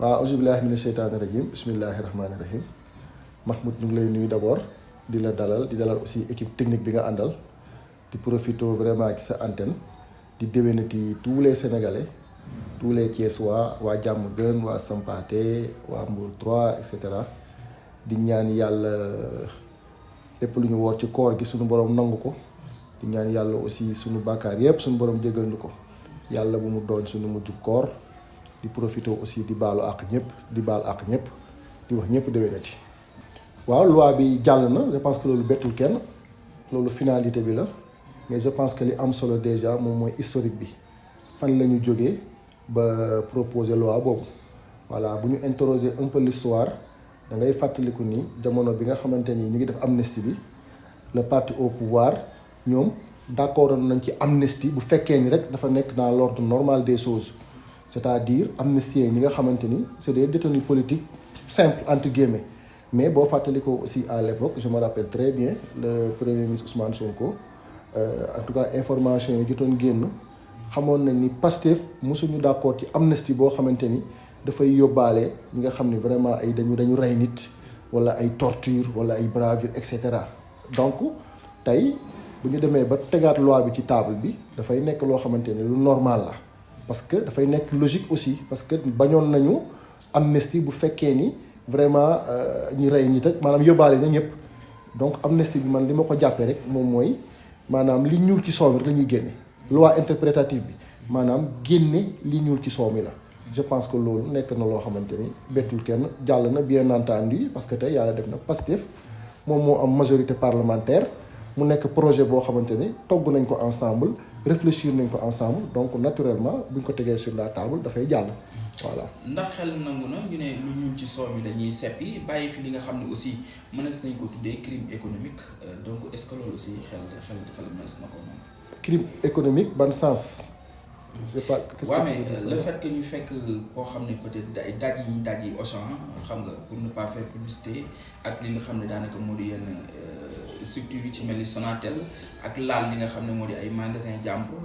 waaw auzubillahi mina sheytaani rajim bismillahi rahmaani rahim Mahmoud ñu ngi lay nuyu d'abord di la dalal aussi équipe technique bi nga àndal di profito vraiment ci sa antenne di déwénati tous les sénégalais tous les Thiessois waa Diamaguène waa Sampaate waa Mbour 3 et cetera di ñaan yàlla lépp lu ñu woor ci koor gi suñu borom nangu ko di ñaan yàlla aussi suñu bàkkaar yépp suñu borom jégal ñu ko yàlla bu mu doon suñu mujj koor di profité aussi di baalu àq ñëpp di baal àq ñëpp di wax ñëpp déwénati waaw loi bi jàll na je pense que loolu bettul kenn loolu finalité bi la mais je pense que li am solo déjà moom mooy historique bi fan la ñu jógee ba proposer loi boobu voilà bu ñu interroger un peu l'histoire da ngay fàttaliku ni jamono bi nga xamante ni ñu ngi def amnistie bi le parti au pouvoir ñoom d'accord nañ ci amnistie bu fekkee ni rek dafa nekk dans l'ordre normal des choses c'est-à-dire amnistier ñi nga xamante ni c'est des détenus politiques simples entre guillemets mais boo fàttalikoo aussi à l'époque je me rappelle très bien le premier ministre Ousmane Sonko en tout cas information yi jotoon génn xamoon nañ ni Pastef mosuñu d'accord ci amnistie boo xamante ni dafay yóbbaale ñi nga xam ni vraiment ay dañu rey nit wala ay torture wala ay bravure et cetera donc tey bu ñu demee ba tegaat loi bi ci table bi dafay nekk loo xamante ni lu normal la parce que dafay nekk logique aussi parce que bañoon nañu amnistie bu fekkee ni vraiment ñu rey ñi tak maanaam yóbbaale na ñëpp donc amnistie bi man li ma ko jàppee rek moom mooy maanaam li ñuul ci soow mi rek la ñuy génne loi interprétative bi maanaam génne li ñuul ci soow mi la je pense que loolu nekk na loo xamante ni bettul kenn jàll na bien entendu parce que tey yàlla def na Pastef moom moo am majorité parlementaire mu nekk projet boo xamante ni togg nañ ko ensemble réfléchir nañ ko ensemble donc naturellement buñ ko tegee sur la table dafay jàll voilà. ndax xel nangu na ñu ne lu ñuul ci soow mi dañuy seppi bàyyi fi li nga xam ne aussi mënees nañ ko tuddee crime économique donc est-ce que loolu aussi xel mënees na ko moom. crime économique ban sens. je sais pas qu'est-ce ouais, que mais le fait que ñu fekk koo xam ne peut-être daaj yi Auchan xam nga pour ne pas faire publicité ak li nga xam ne daanaka moo di yenn structure yi ci mel ni Sonatel ak laal li nga xam ne moo di ay magasin jàmbur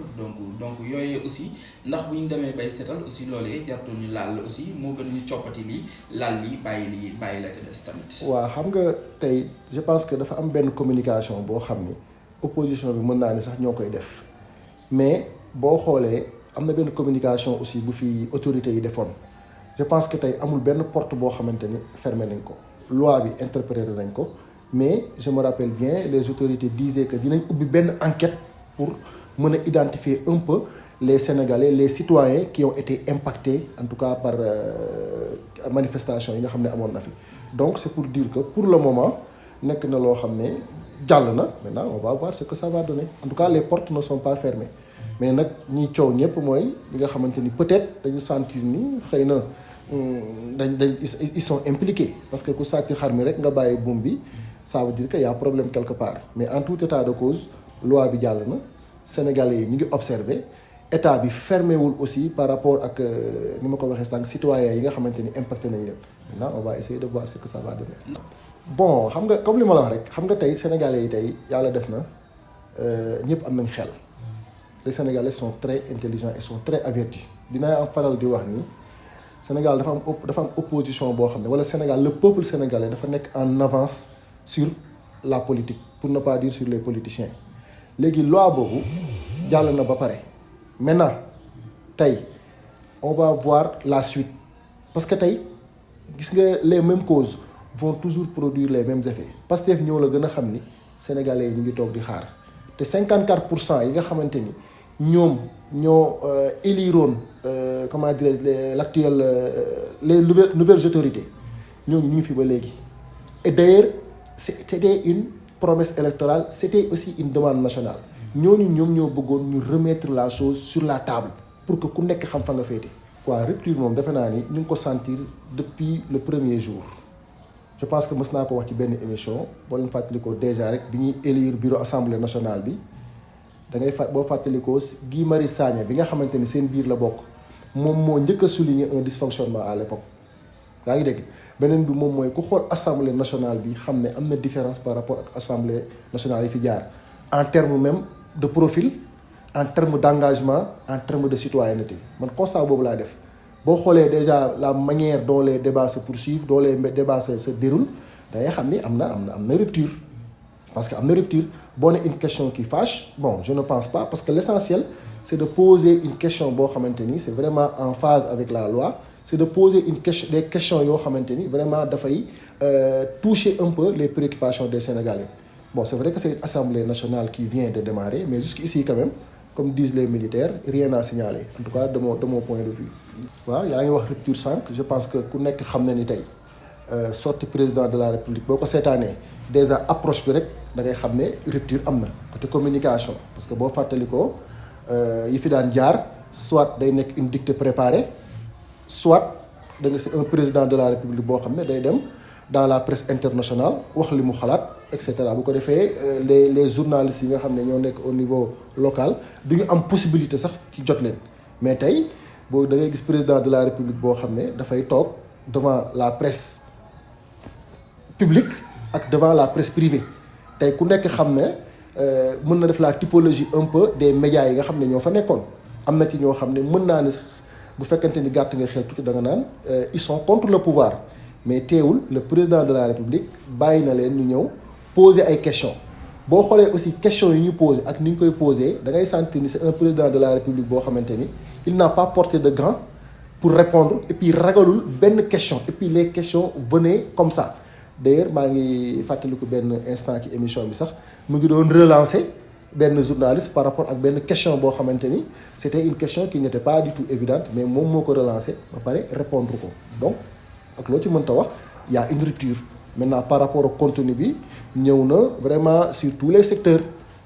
donc yooyu aussi ndax bu ñu demee bay seetal aussi loolee jartul ñu laal aussi moo gën ñu coppati lii laal lii bàyyi la ca des tamit. waaw xam nga tey je pense que dafa am benn communication boo xam ni opposition bi mën naa ni sax ñoo koy def mais boo xoolee am na benn communication aussi bu fi autorités yi defoon je pense que tey amul benn porte boo xamante ni fermé nañ ko loi bi interprété nañ ko. mais je me rappelle bien les autorités disaient que dinañ ubbi benn enquête pour mën a identifier un peu les Sénégalais les citoyens qui ont été impactés en tout cas par manifestation yi nga xam ne amoon na fi donc c'est pour dire que pour le moment nekk na loo xam ne jàll na maintenant on va voir ce que ça va donner en tout cas les portes ne sont pas fermées mais nag ñiy coow ñëpp mooy li nga xamante ni peut-être dañu sentir ni xëy na ils sont impliqués parce que ku sàcc xar mi rek nga bàyyi buum bi ça veut dire que y a problème quelque part mais en tout état de cause loi bi jàll na sénégalais yi ñu ngi observer état bi fermé wul aussi par rapport ak ni ma ko waxee sànq citoyens yi nga xamante ni impacté nañ leen maintenant on va essayer de voir ce que ça va donner. bon xam nga comme li ma la wax rek xam nga tey sénégalais yi tey yàlla def na ñëpp am nañ xel les sénégalais sont très intelligents et sont très avertis dinaa am faral di wax ni Sénégal dafa am opposition boo xam ne wala Sénégal le peuple sénégalais dafa nekk en avance sur la politique pour ne pas dire sur les politiciens léegi loi boobu jàll na ba pare maintenant tey on va voir la suite parce que tey gis nga les mêmes causes vont toujours produire les mêmes effets Pastef ñëw la gën a xam ni sénégalais yi ñu ngi toog di xaar te 54% yi nga xamante ni ñoom ñoo éliroon comment dire l'actuel les nouvelles autorités ñoom ñu ngi fi ba léegi et d'ailleurs c'était une promesse électorale c'était aussi une demande nationale ñooñu ñoom ñoo bëggoon ñu remettre la chose sur la table pour que ku nekk xam fa nga féete. waaw rupture moom defe naa ni ñu ngi ko sentir depuis le premier jour je pense que mës naa ko wax ci benn émission boo leen fàttalikoo déjà rek bi ñuy élire bureau assemblée nationale bi da ngay boo fàttalikoo Guy Marius Sagna bi nga xamante ni seen biir la bokk moom moo njëkk a souligner un dysfonctionnement à l'époque yaa ngi dégg beneen bi moom mooy ku xool assemblée nationale bi xam ne am na différence par rapport ak assemblée nationale yi fi jaar en termes même de profil en termes d'engagement, en termes de citoyenneté. Man constat boobu laa def boo xoolee déjà la manière dont les débats se poursuivent, dont les débats se déroulent da ngay xam ni am na rupture. Parce que am na rupture boo ne une question qui fâche, bon je ne pense pas, parce que l'essentiel c'est de poser une question boo xamante ni c'est vraiment en phase avec la loi, c'est de poser des questions yoo xamante ni vraiment dafay toucher un peu les préoccupations des Sénégalais. Bon, c'est vrai que c'est une assemblée nationale qui vient de démarrer, mais jusqu'ici quand même, comme disent les militaires, rien à signaler, en tout cas de mon point de vue. waaw yaa ngi wax rupture sànq, je pense que ku nekk xam na ni tey sorti président de la République boo ko seetaanee déjà approche bi rek da ngay xam ne rupture am na côté communication, parce que boo fàttalikoo yi fi daan jaar soit day nekk une dictée préparée, soit da nga c'est un président de la République boo xam ne day dem dans la presse internationale wax li mu xalaat et cetera. Bu ko defee les journalistes yi nga xam ne ñoo nekk au niveau local du ñu am possibilité sax ci jot leen, mais tey boo da ngay gis président de la République boo xam ne dafay toog devant la presse publique ak devant la presse privée. Tey ku nekk xam ne mën na def la typologie un peu des médias yi nga xam ne ñoo fa nekkoon. Am na ci ñoo xam ne mën naa ne sax bu fekkante ni gàtt nga xel tuuti da nga naan ils sont contre le pouvoir, mais teewul le président de la République bàyyi na leen ñu ñëw poser ay questions. boo xoolee aussi questions yi ñu posé ak ni ñu koy posé da ngay sentir ni c'est un président de la République boo xamante ni il n'a pas porté de gants pour répondre, et puis ragalul benn question, et puis les questions venaient comme ça. D'ailleurs maa ngi fàttaliku benn instant ci émission bi sax mu ngi doon relancer benn journaliste par rapport ak benn question boo xamante ni c'était une question qui n'était pas du tout évidente, mais moom moo ko relancer ba pare répondre ko. Donc ak loo ci mënta wax y a une rupture. Maintenant par rapport au contenu bi ñëw na vraiment sur tous les secteurs,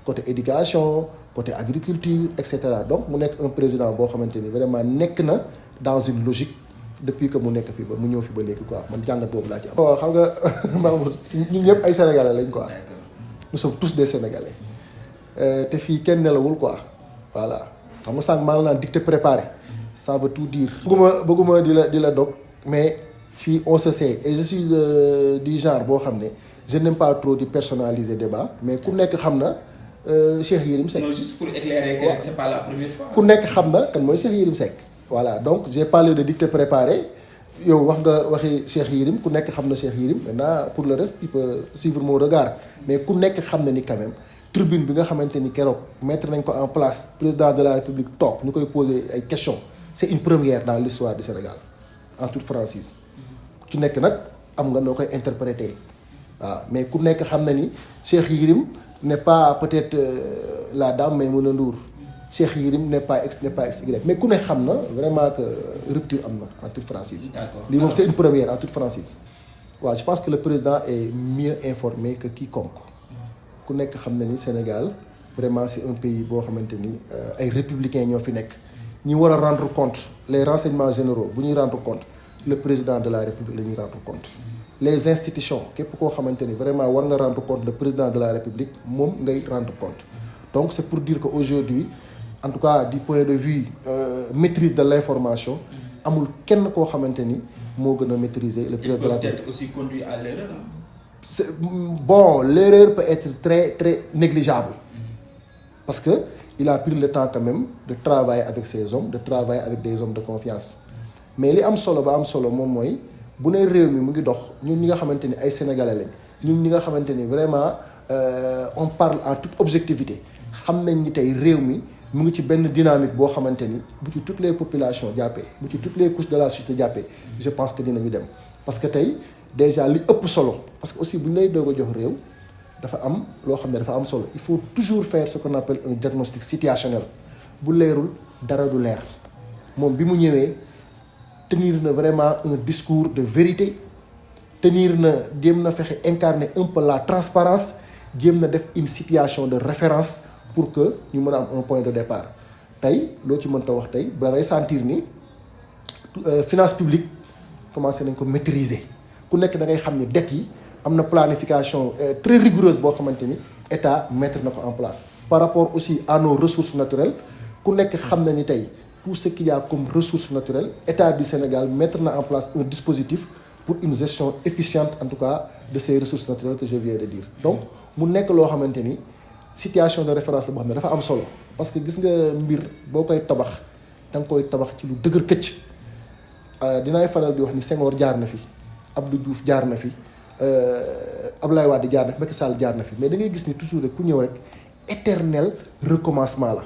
côté éducation, côté agriculture, et cetera. Donc mu nekk un président boo xamante ni vraiment nekk na dans une logique depuis que mu nekk fii ba mu ñëw fi ba léegi quoi, man jàngat boobu laa ci am. waaw xam nga Mamour ñun ñëpp ay sénégalais lañ quoi, nous sommes tous des sénégalais te fii kenn nelawul quoi, voilà. Xam nga sànq maa ngi naan dictée préparée, ça veut tout dire. bëgguma di la dog, mais fii on se sait, et je suis du genre boo xam ne je n'aime pas trop di personnaliser débat, mais ku nekk xam na Cheikh Yérim Seck. Non, juste pour éclairer que c'est pas la première fois. ku nekk xam na kan mooy Cheikh Yérim Seck. Voilà, donc j'ai parlé de dictée préparée, yow wax nga waxi Cheikh Yérim, ku nekk xam na Cheikh Yérim. Maintenant pour le reste tu peux suivre mon regard, mais ku nekk xam na ni quand même tribune bi nga xamante ni keroog mettre nañ ko en place, président de la République toog ñu koy poser ay questions, c'est une première dans l'histoire du Sénégal en toute franchise. Ku nekk nag am nga noo koy interpréter waaw, mais ku nekk xam na ni Cheikh Yérim n'est pas peut-être la dame Maïmouna Ndour, Cheikh Yérim n'est pas X, mais ku ne xam na vraiment que rupture am na en toute franchise. D'accord. Lii moom c'est une première en toute franchise. waaw, je pense que le président est mieux informé que quiconque. ku nekk xam na ni Sénégal vraiment c'est un pays boo xamante ni ay républicains ñoo fi nekk, ñi war a rendre compte, les renseignements généraux bu ñuy rendre compte le président de la République la ñuy rendre compte. Les institutions képp koo xamante ni vraiment war nga rendre compte le président de la République moom ngay rendre compte. Donc c'est pour dire que aujourd'hui en tout cas du point de vue maîtrise de l'information amul kenn koo xamante ni moo gën a maîtriser le président de la République. Peut-être aussi conduit à l'erreur. Bon, l'erreur peut être très très négligeable parce que il a pris le temps quand même de travailler avec ces hommes, de travailler avec des hommes de confiance. Mais li am solo ba am solo moom mooy bu ne réew mi mu ngi dox, ñun ñi nga xamante ni ay sénégalais lañ, ñun ñi nga xamante ni vraiment on parle en toute objectivité, xam nañ ni tey réew mi mu ngi ci benn dynamique boo xamante ni bu ci toutes les populations jàppee, bu ci toutes les couches de la société jàppee, je pense que dinañu dem. Parce que tey déjà li ëpp solo, parce que aussi bu ñu lay doog a jox réew dafa am loo xam ne dafa am solo, il faut toujours faire ce qu'on appelle un diagnostic situationnel. Bu leerul dara du leer. Moom bi mu ñëwee tenir na vraiment un discours de vérité, tenir na jéem na fexe incarner un peu la transparence, jéem na def une situation de référence pour que ñu mën a am un point de départ. Tey loo ci mënta wax tey da ngay sentir ni finance publique commencé nañ ko maîtriser. Ku nekk da ngay xam ni dette yi am na planification très rigoureuse boo xamante ni état mettre na ko en place. Par rapport aussi à nos ressources naturelles, ku nekk xam na ni tey tout ce qu'il y a comme ressources naturelles, état du Sénégal mettre na en place un dispositif pour une gestion efficiente en tout cas de ces ressources naturelles que je viens de dire. Donc mu nekk loo xamante ni situation de référence la boo xam ne dafa am solo. parce que gis nga mbir boo koy tabax da nga koy tabax ci lu dëgër këcc. dinaay faral di wax ni Senghor jaar na fi Abdou Diouf jaar na fi Abdoulaye Wade jaar na fi Macky Sall jaar na fi mais da ngay gis ni toujours rek ku ñëw rek éternel recommencement la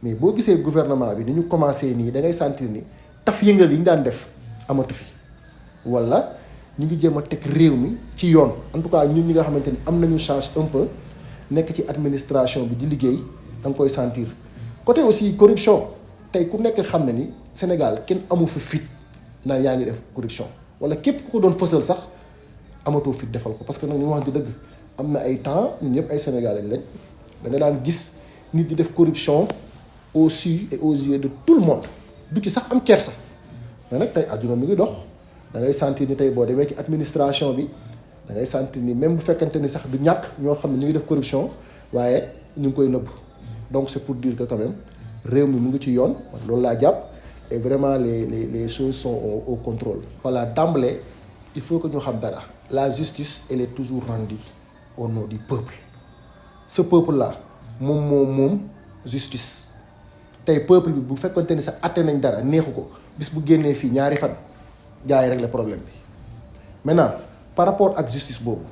mais boo gisee gouvernement bi ni ñu commencé nii da ngay sentir ni taf yëngal yi ñu daan def amatu fi wala ñu ngi jéem a teg réew mi ci yoon en tout cas ñun ñi nga xamante ni am nañu chance un peu nekk ci administration bi di liggéey da nga koy sentir. côté aussi corruption tey ku nekk xam na ni Sénégal kenn amu fi fit naan yaa ngi def corruption wala képp ku ko doon fësal sax amatoo fit defal ko parce que nag ñu wax dëgg am na ay temps ñun ñëpp ay Sénégalais lañ da nga daan gis nit di def corruption au su et aux yeux de tout le monde du ci sax am kersa mais nag tey àdduna mi ngi dox da ngay sentir ni tey boo demee ci administration bi da ngay sentir ni même bu fekkante ni sax du ñàkk ñoo xam ne ñu ngi def corruption waaye ñu ngi koy nëbb donc c'est pour dire que quand même réew mi mu ngi ci yoon loolu laa jàpp. Et vraiment, les choses sont au contrôle. Voilà, d'emblée, il faut que nous sachions dara. La justice, elle est toujours rendue au nom du peuple. Ce peuple-là, mon justice. Le peuple, si vous faites que ça atteint dara, neexuko, bis bu génné fi ñaari fan, gaay régler problème bi. Maintenant, par rapport à la justice bobu,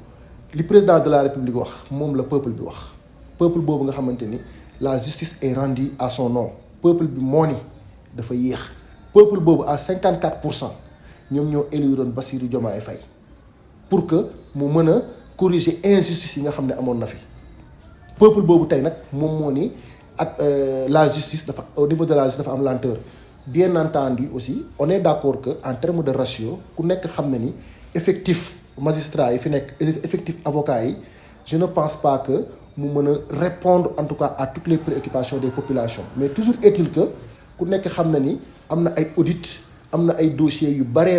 le président de la République wax, mom le peuple bi wax. Peuple bobu nga xamanteni la justice est rendue à son nom. Peuple bi moni dafa yéex peuple boobu à 54% ñoom ñoo éliroon Bassirou Diomaye Faye pour que mu mën a corriger injustice yi nga xam ne amoon na fi peuple boobu tey nag moom moo ni ak la justice dafa au niveau de la justice dafa am lenteur bien entendu aussi on est d'accord que en termes de ratio ku nekk xam na ni effectif magistrat yi fi nekk effectif avocat yi je ne pense pas que mu mën a répondre en tout cas à toutes les préoccupations des populations mais toujours est-il que ku nekk xam na ni am na ay audits am na ay dossiers yu bari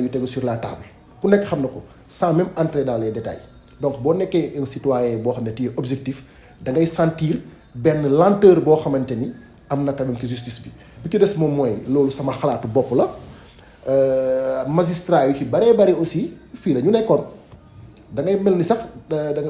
yu tegu sur la table ku nekk xam na ko sans même entrer dans les détails donc boo nekkee un citoyen boo xam ne tu es objectif da ngay sentir benn lenteur boo xamante ni am na quand même ci justice bi ci des moom mooy loolu sama xalaatu bopp la magistrat yu ci bari aussi fii la ñu nekkoon da ngay mel ni sax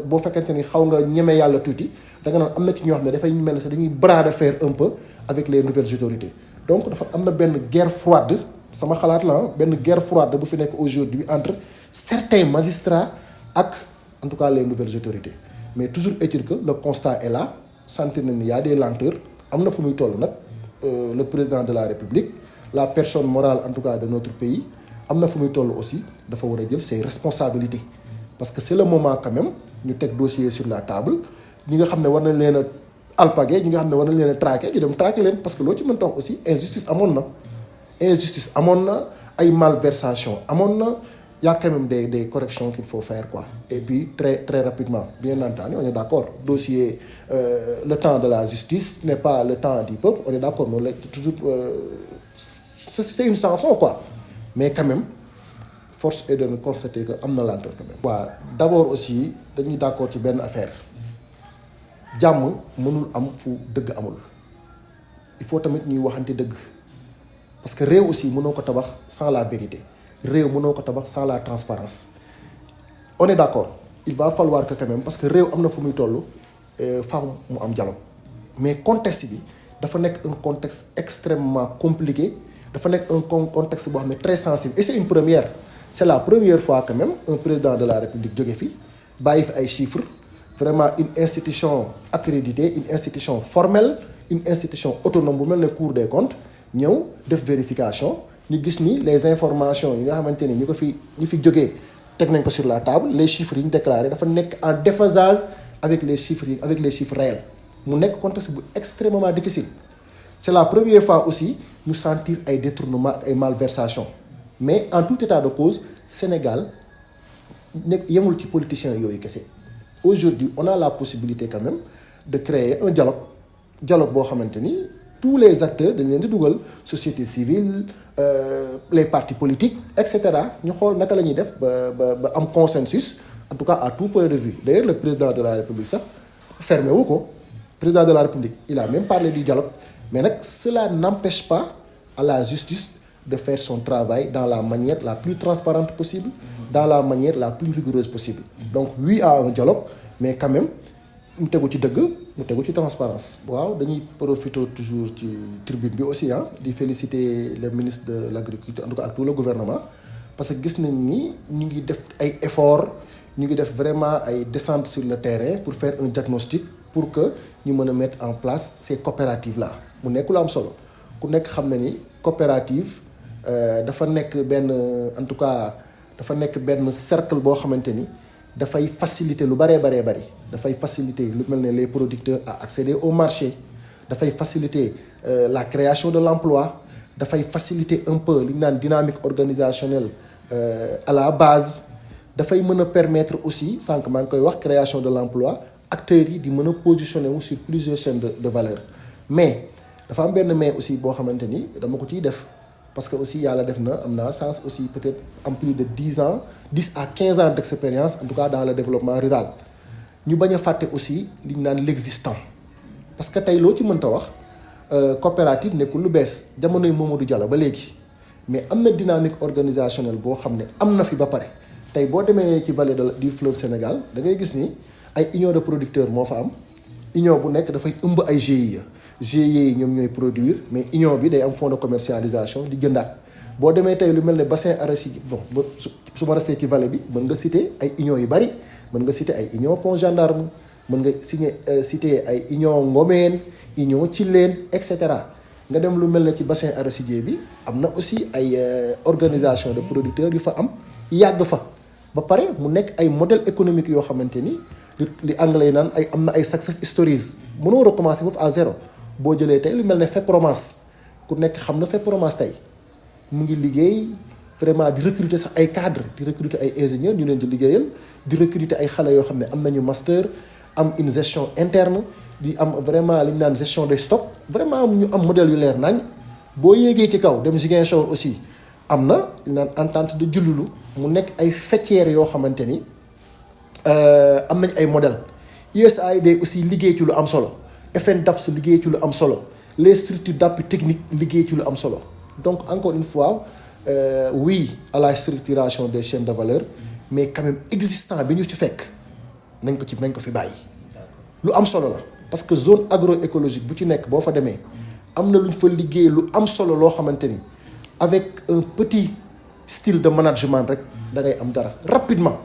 boo fekkente ni xaw nga ñeme yàlla tuuti da nga naan am na ci ñoo xam ne dafay mel ni sax dañuy bras de fer un peu avec les nouvelles autorités donc dafa am na benn guerre froide sama xalaat la benn guerre froide bu fi nekk aujourd'hui entre certains magistrats ak en tout cas les nouvelles autorités mais toujours est-il que le constat est là sentir nañ ni y a des lenteurs am na fu muy toll nag le président de la République la personne morale en tout cas de notre pays am na fu muy toll aussi dafa war a jël ses responsabilités parce que c'est le moment quand même ñu teg dossier sur la table ñi nga xam ne war nañ leen a alpaguer ñi nga xam ne war nañ leen a traquer ñu dem traquer leen parce que loo ci mën tax aussi injustice amoon na ay malversation amoon na y a quand même des corrections qu'il faut faire quoi et puis très rapidement bien entendu on est d'accord dossier le temps de la justice n'est pas le temps du peuple on est d'accord noonu la toujours c'est une chanson quoi mais quand même force est de constater que am na lenteur quand même. waaw d'abord aussi dañuy d'accord ci benn affaire jàmm mënul am fu dëgg amul il faut tamit ñuy waxante dëgg parce que réew aussi mënoo ko tabax sans la vérité réew mënoo ko tabax sans la transparence on est d'accord il va falloir que quand même parce que réew am na fu muy toll faaw mu am dialogue mais contexte bi dafa nekk un contexte extrêmement compliqué dafa nekk un contexte boo xam ne très sensible et c'est une première. C'est la première fois quand même un président de la République jóge fi bàyyi fi ay chiffres vraiment une institution accréditée une institution formelle une institution autonome bu mel ne Cour des comptes ñëw def vérification ñu gis ni les informations yi nga xamante ni ñi fi jógee teg nañ ko sur la table les chiffres yi ñu déclaré dafa nekk en déphasage avec les chiffres réels mu nekk contexte bu extrêmement difficile. C'est la première fois aussi ñu sentir ay détournements ak ay malversations. Mais en tout état de cause Sénégal nekk yemul ci politiciens yooyu kese aujourd'hui on a la possibilité quand même de créer un dialogue boo xamante ni tous les acteurs dañ leen di dugal société civile les partis politiques et cetera ñu xool naka la ñuy def ba am consensus en tout cas à tout point de vue d'ailleurs le président de la République sax fermé wu ko président de la République il a même parlé du dialogue mais nag cela n'empêche pas à la justice de faire son travail dans la manière la plus transparente possible, dans la manière la plus rigoureuse possible. Donc oui à un dialogue, mais quand même, ñu tegu ci dëgg mu tegu ci transparence waaw dañuy profiter toujours ci tribune bi aussi di féliciter le ministre de l'agriculture en tout cas ak tout le gouvernement parce que gis nañ ni ñu ngi def ay efforts ñu ngi def vraiment ay descentes sur le terrain pour faire un diagnostic pour que ñu mën a mettre en place ces coopératives là mu nekk lu am solo ku nekk xam na ni coopérative dafa nekk benn en tout cas dafa nekk benn cercle boo xamante ni dafay faciliter lu bëree bëri dafay faciliter lu mel ne les producteurs à accéder au marché dafay faciliter la création de l'emploi dafay faciliter un peu li ñu naan dynamique organisationnelle à la base dafay mën a permettre aussi sànq maa ngi koy wax création de l'emploi acteurs yi di mën a positionner wu sur plusieurs chaînes de valeur mais dafa am benn mais aussi boo xamante ni dama ko ciy def parce que aussi yàlla def na am naa chance aussi peut-être en plus de 10 à 15 ans d'expérience en tout cas dans le développement rural ñu bañ a fàtte aussi li ñu naan l'existant parce que tey loo ci mënta wax coopérative nekkul lu bees jamonoy Mamadou Diallo ba léegi mais am na dynamique organisationnelle boo xam ne am na fi ba pare tey boo demee ci vallée du fleuve Sénégal da ngay gis ni ay union de producteurs moo fa am union bu nekk dafay ëmb ay GIE yi ñoom ñooy produire mais union bi day am fonds de commercialisation di jëndaat boo demee tey lu mel ne bassin arachidier bon su ma resté ci vallée bi mën nga citer ay union yu bari mën nga citer ay union pont gendarme mën nga citer ay union ngomeen union Thiléne et cetera nga dem lu mel ne ci bassin arachidier bi am na aussi ay organisation de producteurs yu fa am yàgg fa ba pare mu nekk ay modèle économique yoo xamante ni li anglais naan ay am na ay success stories mënoo recommencer foofu à zéro boo jëlee tey lu mel ne FEPROMAS ku nekk xam na FEPROMAS tey mu ngi liggéey vraiment di recruter sax ay cadres di recruter ay ingénieurs ñu leen di liggéeyal di recruter ay xale yoo xam ne am nañu master am une gestion interne di am vraiment li ñu naan gestion des stocks vraiment ñu am modèle yu leer nañ boo yéegee ci kaw dem Ziguinchor aussi am na li ñu naan entente de Diouloulou mu nekk ay faîtières yoo xamante ni am nañ ay modèles USAID aussi liggéey ci lu am solo FNDAPS liggéey ci lu am solo les structures d'appui technique liggéey ci lu am solo donc encore une fois oui à la structuration des chaînes de valeur mais quand même existant bi ñu ci fekk nañ ko fi bàyyi. lu am solo la parce que zone agroécologique bu ci nekk boo fa demee am na lu ñu fa liggéey lu am solo loo xamante ni avec un petit style de management rek da ngay am dara rapidement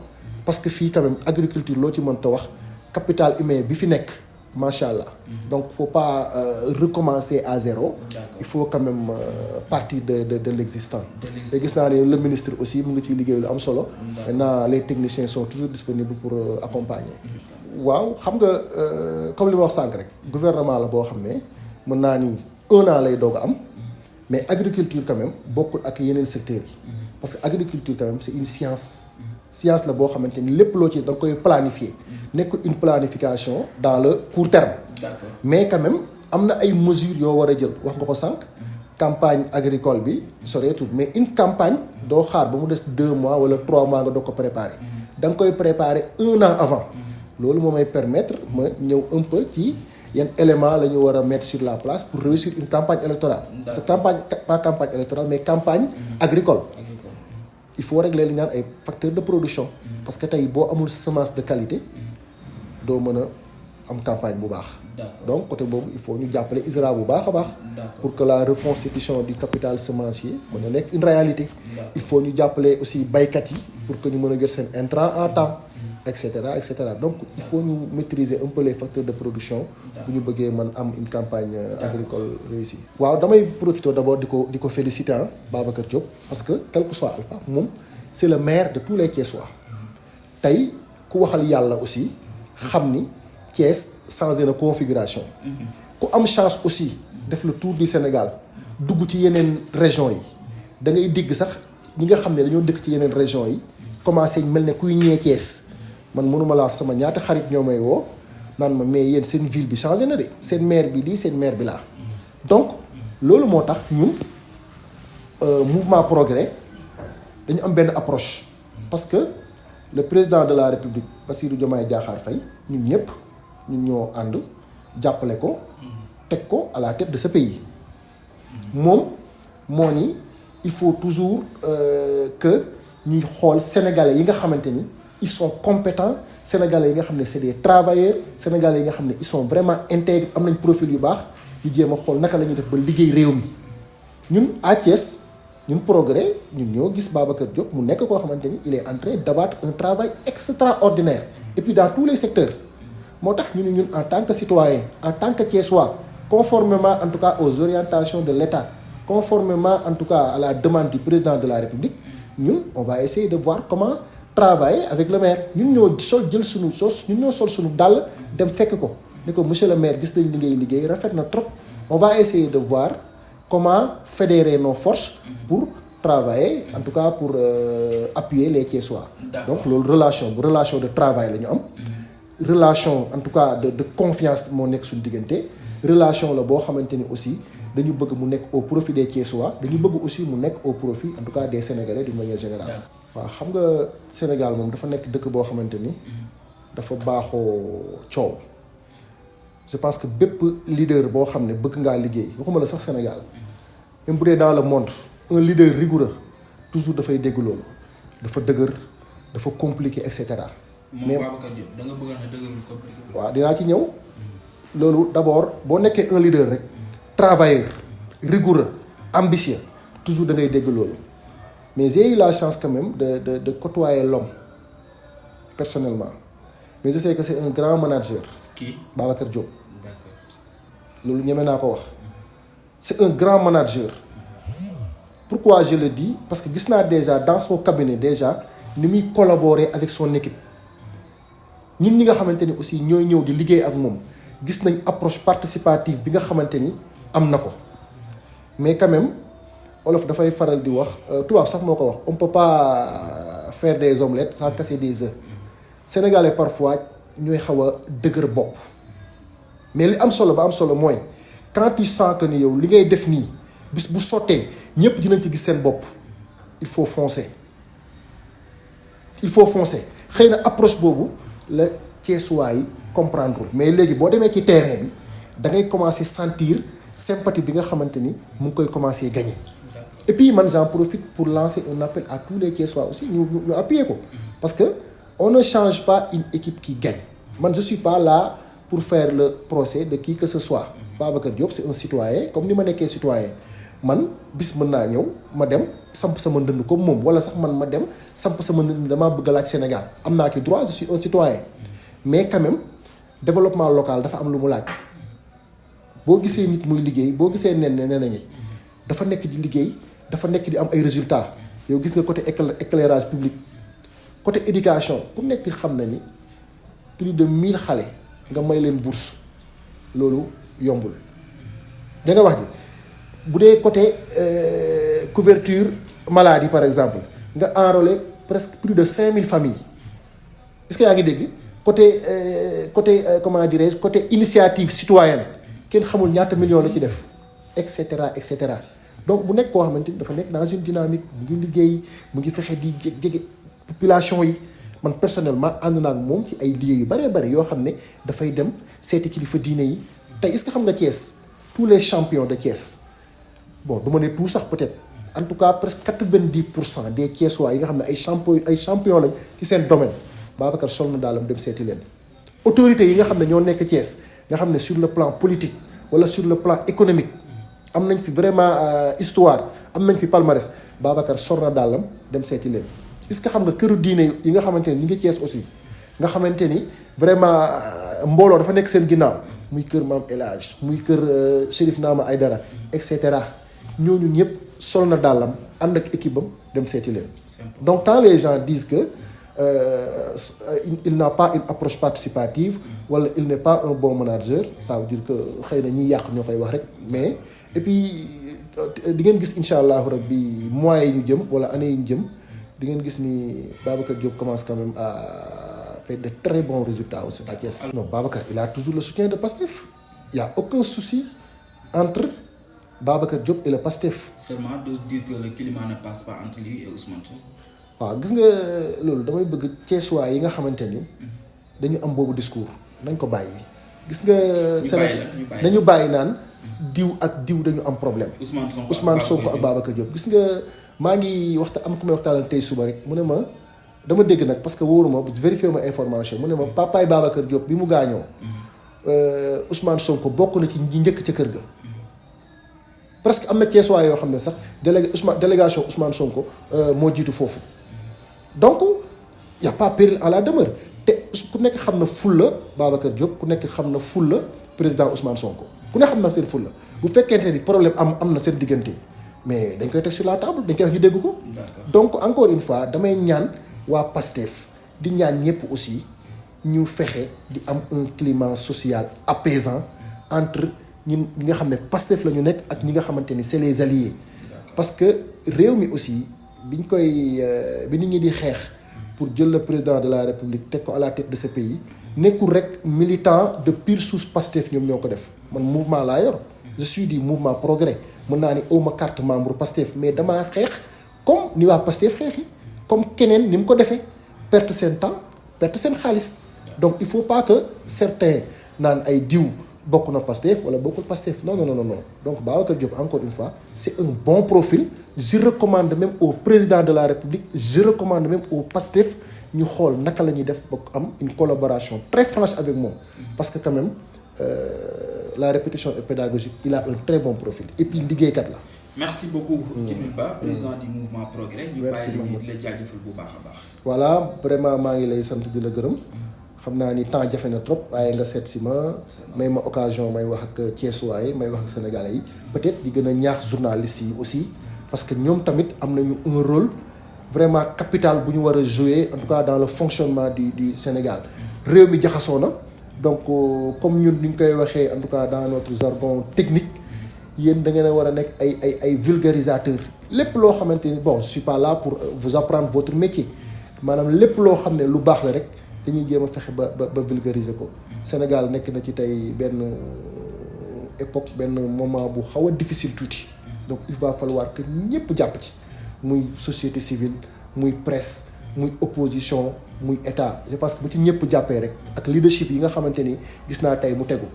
parce que fii quand même agriculture loo ci mënta wax capital humain bi fi nekk macha allah. Donc faut pas recommencer à zéro. Il faut quand même partir de l'existant. te gis naa ne le ministre aussi mu ngi ciy liggéey lu am solo. Maintenant les techniciens sont toujours disponibles pour accompagner. waaw xam nga comme li ma wax sànq rek gouvernement la boo xam ne mën naa ni 1 an lay doog a am mais agriculture quand même bokkul ak yeneen secteurs yi parce que agriculture quand même c'est une science la boo xamante ni lépp loo ci da nga koy planifier nekkul une planification dans le court terme. D'accord. Mais quand même am na ay mesures yoo war a jël wax nga ko sànq campagne agricole bi soreetul mais une campagne doo xaar ba mu des 2 mois wala 3 mois nga doog ko préparer da nga koy préparer 1 an avant. loolu moo may permettre ma ñëw un peu ci yan éléments la ñu war a mettre sur la place pour réussir une campagne électorale. Parce que campagne électorale mais campagne agricole. Il faut régler li ñu naan ay facteurs de production. parce que tey boo amul semence de qualité doo mën a am campagne bu baax. donc côté boobu il faut ñu jàppale ISRA bu baax a baax. pour que la reconstitution du capital semencier mën a nekk une réalité. il faut ñu jàppale aussi baykat yi pour que ñu mën a jot seen intrant en temps. et cetera donc il faut ñu maîtriser un peu les facteurs de production. bu ñu bëggee mën am une campagne agricole réussie. waaw damay profiter d'abord di ko féliciter Babacar Diop parce que quel que soit Alpha moom c'est le maire de tous les Thiessois. tey ku waxal yàlla aussi xam ni Thiès changé na configuration. ku am chance aussi def le tour du Sénégal dugg ci yeneen régions yi da ngay dégg sax ñi nga xam ne dañoo dëkk ci yeneen régions yi commencé mel ne kuy ñee Thiès. man mënuma la wax sama ñaata xarit ñoo may woo naan ma mais yéen seen ville bi changé na de seen maire bi lii seen maire bi laa donc loolu moo tax ñun mouvement progrès dañu am benn approche parce que le président de la république Bassirou Diomaye Diakhar Faye ñun ñëpp ñun ñoo ànd jàppale ko teg ko à la tête de ce pays moom moo ni il faut toujours que ñuy xool sénégalais yi nga xamante ni ils sont compétents sénégalais yi nga xam ne c'est des travailleurs sénégalais yi nga xam ne ils sont vraiment intègres am nañ profil yu baax yu jéem a xool naka la ñuy def ba liggéey réew mi ñun à Thiès ñun progrès ñun ñoo gis Babacar Diop mu nekk koo xamante ni il est en train d'abattre un travail extraordinaire et puis dans tous les secteurs moo tax ñu ne ñun en tant que citoyen en tant que Thiessois conformément en tout cas aux orientations de l'État conformément en tout cas à la demande du président de la République ñun on va essayer de voir comment travailler avec le maire ñun ñoo sol jël suñu sos ñun ñoo sol suñu dàll dem fekk ko ni ko monsieur le maire gis nañ liggéey rafet na trop on va essayer de voir comment fédérer nos forces pour travailler en tout cas pour appuyer les Thiessois. Donc loolu relation de travail la ñu am relation en tout cas de confiance moo nekk suñu diggante relation la boo xamante ni aussi dañu bëgg mu nekk au profit des Thiessois dañu bëgg aussi mu nekk au profit en tout cas des Sénégalais d'une manière générale. waaw xam nga Sénégal moom dafa nekk dëkk boo xamante ni dafa baaxoo coow je pense que bépp leader boo xam ne bëgg ngaa liggéey waxuma la sax Sénégal même bu dee dans le monde un leader rigoureux toujours dafay dégg loolu dafa dëgër dafa compliqué et cetera. mais Babacar Diop da nga bëgg a dëgërul compliqué. waaw dinaa ci ñëw loolu d'abord boo nekkee un leader rek travailleur rigoureux ambitieux toujours da ngay dégg loolu. Mais j'ai eu la chance quand même de côtoyer l'homme, personnellement. Mais je sais que c'est un grand manager. Qui? Babacar Diop. D'accord. Loolu ñeme naa ko wax. C'est un grand manager. Pourquoi je le dis? Parce que gis naa déjà dans son cabinet déjà ni muy collaborer avec son équipe. ñun ñi nga xamante ni aussi ñooy ñëw di liggéey ak moom gis nañ approche participative bi nga xamante ni am na ko. Mais quand même Wolof dafay faral di wax tubaab sax moo ko wax on peut pas faire des omelettes sans casser des œufs sénégalais parfois ñooy xaw a dëgër bopp mais li am solo ba am solo mooy quand tu sens que ni yow li ngay def nii bis bu sottee ñëpp dinañ ci gis seen bopp il faut foncer xëy na approche boobu la Thiessois yi comprendre mais léegi boo demee ci terrain bi da ngay commencer sentir sympathie bi nga xamante ni mu ngi koy commencer gagner. Et puis man j'en profite pour lancer un appel à tous les Thiessois aussi ñu appuyer ko parce que on ne change pas une équipe qui gagne man je suis pas là pour faire le procès de qui que ce soit Babacar Diop c'est un citoyen comme ni ma nekkee citoyen man bis mën naa ñëw ma dem samp sama ndënd comme moom wala sax man ma dem samp sama ndënd damaa bëgg a laaj Sénégal am naa ki droit je suis un citoyen mais quand même développement local dafa am lu mu laaj boo gisee nit muy liggéey boo gisee nen nañi dafa nekk di liggéey dafa nekk di am ay résultats yow gis nga côté éclairage public côté éducation ku nekk xam na ni plus de 1000 xale nga may leen bourse loolu yombul da nga wax ji bu dee côté couverture maladie par exemple nga enrôler presque plus de 5000 familles est-ce que yaa ngi dégg côté comment dirais-je côté initiative citoyenne kenn xamul ñaata millions la ci def et cetera et cetera. Donc bu nekk koo xamante ni dafa nekk dans une dynamique mu ngi liggéey mu ngi fexe di jege population yi man personnellement ànd naa ak moom ci ay liggéey yu bëree bëri yoo xam ne dafay dem seeti kilifa diine yi tey est-ce que xam nga Thiès tous les champions de Thiès bon du ma ne tout sax peut-être en tout cas presque 90% des Thiessois yi nga xam ne ay champion lañ ci seen domaine Babacar sol na daalam dem seeti leen autorités yi nga xam ne ñoo nekk Thiès nga xam ne sur le plan politique wala sur le plan économique am nañ fi vraiment histoire am nañ fi palmarès Babacar sor na dàllam dem seeti leen est-ce que xam nga këru diine yi nga xamante ni ñu ngi Thiès aussi nga xamante ni vraiment mbooloo dafa nekk seen ginnaaw muy kër Maam El Hadj muy kër Chérif Naama Aïdara et cetera ñooñu ñëpp sol na dàllam ànd ak équipe am dem seeti leen. Donc quand les gens disent que il n'a pas une approche participative wala il n'est pas un bon manager ça veut dire que xëy na ñiy yàq ñoo koy wax rek mais. Et puis di ngeen gis incha allahu rabbi mois yi ñu jëm wala année yi ñu jëm di ngeen gis ni Babacar Diop commence quand même à faire de très bons résultats aussi à Thiès. Non, Babacar il a toujours le soutien de Pastef. Il y a aucun souci entre Babacar Diop et le Pastef. Seulement de dire que le climat ne passe pas entre lui et Ousmane Sonko. waaw gis nga loolu damay bëgg Thiessois yi nga xamante ni dañu am boobu discours nañ ko bàyyi. gis nga nañu bàyyi naan. diw ak diw dañu am problème. Ousmane Sonko ak Babacar Diop gis nga maa ngi am ku may waxtaanal tey suba rek mu ne ma dama dégg nag parce que wóoruma vérifié ma information mu ne ma papaay Babacar Diop bi mu gaañoo Ousmane Sonko bokk na ci ñi njëkk ca kër ga. presque am na Ceesuwaay yoo xam ne sax délégation Ousmane Sonko moo jiitu foofu donc y a pas péril à la demeure te ku nekk xam na fulla Babacar Diop ku nekk xam na fulla président Ousmane Sonko ku ne xam na seen fulla bu fekkente ni problème am na seen diggante mais dañ koy teg sur la table dañ koy wax ñu dégg ko. donc encore une fois damay ñaan waa PASTEF di ñaan ñëpp aussi ñu fexe di am un climat social apaisant entre ñi nga xam ne PASTEF la ñu nekk ak ñi nga xamante ni c'est les alliés. parce que réew mi aussi bi nit ñi di xeex pour jël le président de la République teg ko à la tête de ce pays nekkul rek militant de pure souche PASTEF ñoom ñoo ko def man mouvement laa yor. je suis du mouvement progrès mën naa ni awma carte membre PASTEF mais damaa xeex comme ni waa PASTEF xeexi comme keneen ni mu ko defee perte seen temps perte seen xaalis donc il faut pas que certains naan ay diw bokk na PASTEF wala bokkul PASTEF non donc Babacar Diop encore une fois c'est un bon profil je recommande même au président de la République je recommande même au PASTEF ñu xool naka la ñuy def ba am une collaboration très franche avec moom parce que quand même la répétition est pédagogique il a un très bon profil et puis liggéeykat la. merci beaucoup Djibril Ba président du mouvement progrès. ñu bàyyi la jaajëfal bu baax a baax. voilà vraiment maa ngi lay sant di la gërëm. xam naa ni temps jafe na trop waaye nga seet si ma may ma occasion may wax ak Thiessois may wax ak sénégalais yi peut-être di gën a ñaax journalistes yi aussi parce que ñoom tamit am nañu un rôle vraiment capital bu ñu war a jouer en tout cas dans le fonctionnement du Sénégal réew mi jaxasoo na donc comme ñun ni ñu koy waxee en tout cas dans notre jargon technique yéen da ngeen a war a nekk ay vulgarisateurs lépp loo xamante ni bon je suis pas là pour vous apprendre votre métier maanaam lépp loo xam ne lu baax la rek dañuy jéem a fexe ba vulgariser ko. Sénégal nekk na ci tey benn époque benn moment bu xaw a difficile tuuti donc il va falloir que ñëpp jàpp ci muy société civile muy presse muy opposition muy état je pense que bu ci ñëpp jàppee rek ak leadership yi nga xamante ni gis naa tey mu tegu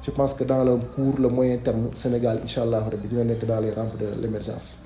je pense que dans le court le moyen terme Sénégal incha allah rabbi dina nekk dans les rampes de l'émergence.